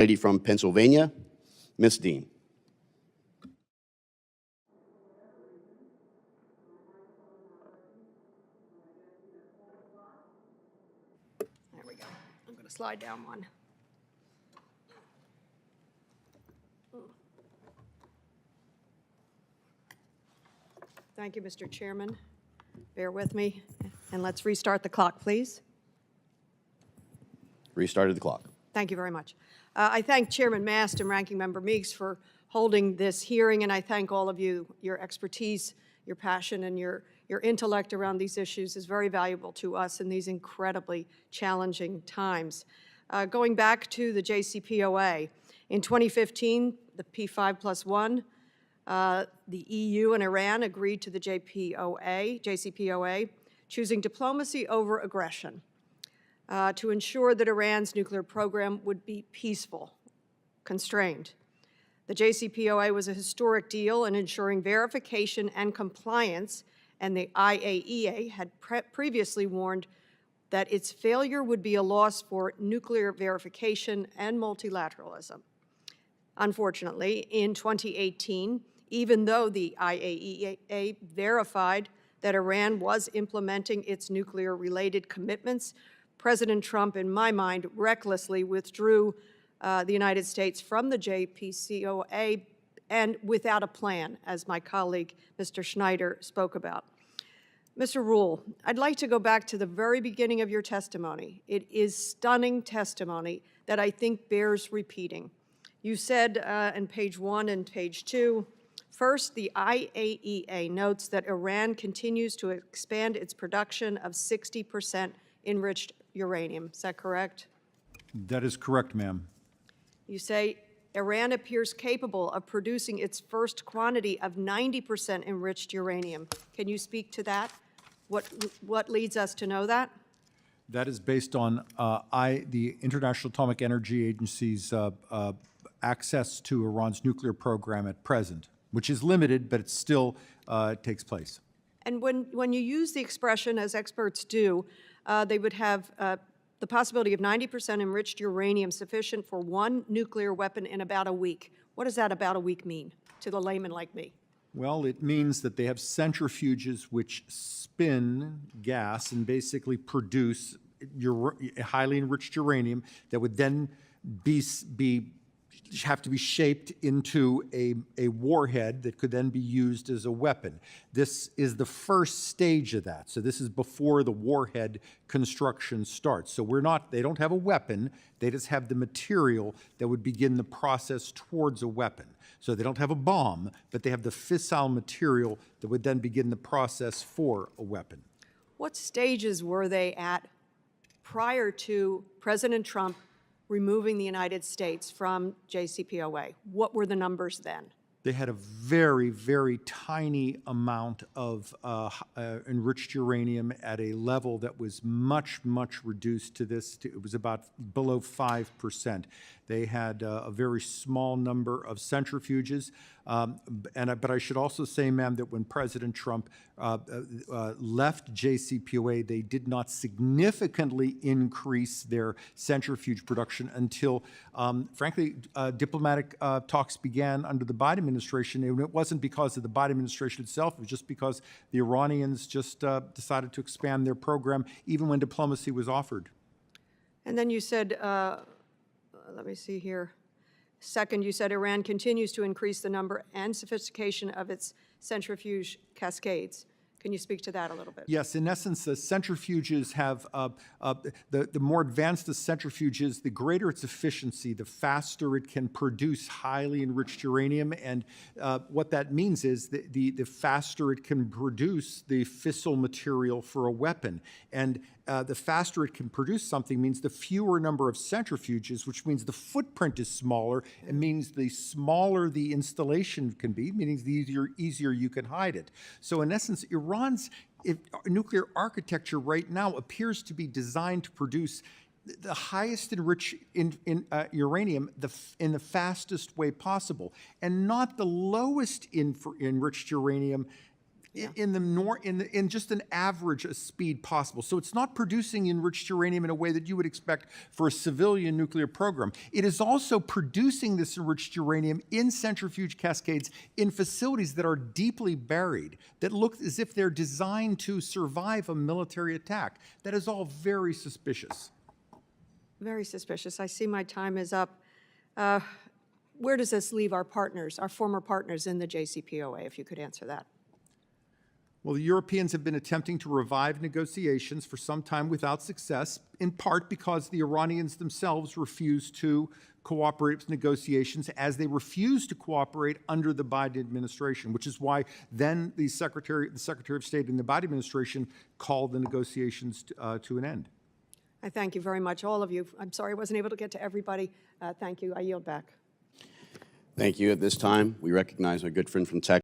Lady from Pennsylvania, Ms. Dean. There we go. I'm going to slide down one. Thank you, Mr. Chairman. Bear with me, and let's restart the clock, please. Restarted the clock. Thank you very much. I thank Chairman Mast and Ranking Member Meeks for holding this hearing, and I thank all of you. Your expertise, your passion, and your intellect around these issues is very valuable to us in these incredibly challenging times. Going back to the JCPOA, in 2015, the P5+1, the EU and Iran agreed to the JCPOA, choosing diplomacy over aggression to ensure that Iran's nuclear program would be peaceful, constrained. The JCPOA was a historic deal in ensuring verification and compliance, and the IAEA had previously warned that its failure would be a loss for nuclear verification and multilateralism. Unfortunately, in 2018, even though the IAEA verified that Iran was implementing its nuclear-related commitments, President Trump, in my mind, recklessly withdrew the United States from the JCPOA and without a plan, as my colleague, Mr. Schneider, spoke about. Mr. Rule, I'd like to go back to the very beginning of your testimony. It is stunning testimony that I think bears repeating. You said in page 1 and page 2, first, the IAEA notes that Iran continues to expand its production of 60% enriched uranium. Is that correct? That is correct, ma'am. You say Iran appears capable of producing its first quantity of 90% enriched uranium. Can you speak to that? What leads us to know that? That is based on the International Atomic Energy Agency's access to Iran's nuclear program at present, which is limited, but it still takes place. And when you use the expression, as experts do, they would have the possibility of 90% enriched uranium sufficient for one nuclear weapon in about a week. What does that about a week mean to the layman like me? Well, it means that they have centrifuges which spin gas and produce highly enriched uranium that would then have to be shaped into a warhead that could then be used as a weapon. This is the first stage of that. So this is before the warhead construction starts. So they don't have a weapon, they just have the material that would begin the process towards a weapon. So they don't have a bomb, but they have the fissile material that would then begin the process for a weapon. What stages were they at prior to President Trump removing the United States from JCPOA? What were the numbers then? They had a very, very tiny amount of enriched uranium at a level that was much, much reduced to this. It was about below 5%. They had a very small number of centrifuges. But I should also say, ma'am, that when President Trump left JCPOA, they did not significantly increase their centrifuge production until, frankly, diplomatic talks began under the Biden administration. And it wasn't because of the Biden administration itself. It was just because the Iranians just decided to expand their program, even when diplomacy was offered. And then you said, let me see here. Second, you said Iran continues to increase the number and sophistication of its centrifuge cascades. Can you speak to that a little bit? Yes, in essence, the centrifuges have, the more advanced the centrifuge is, the greater its efficiency, the faster it can produce highly enriched uranium. And what that means is the faster it can produce the fissile material for a weapon. And the faster it can produce something means the fewer number of centrifuges, which means the footprint is smaller, and means the smaller the installation can be, meaning the easier you can hide it. So in essence, Iran's nuclear architecture right now appears to be designed to produce the highest enriched uranium in the fastest way possible, and not the lowest enriched uranium in just an average speed possible. So it's not producing enriched uranium in a way that you would expect for a civilian nuclear program. It is also producing this enriched uranium in centrifuge cascades in facilities that are deeply buried, that look as if they're designed to survive a military attack. That is all very suspicious. Very suspicious. I see my time is up. Where does this leave our partners, our former partners in the JCPOA, if you could answer that? Well, the Europeans have been attempting to revive negotiations for some time without success, in part because the Iranians themselves refuse to cooperate with negotiations, as they refuse to cooperate under the Biden administration, which is why then the Secretary of State in the Biden administration called the negotiations to an end. I thank you very much, all of you. I'm sorry I wasn't able to get to everybody. Thank you. I yield back. Thank you. At this time, we recognize our good friend from Texas.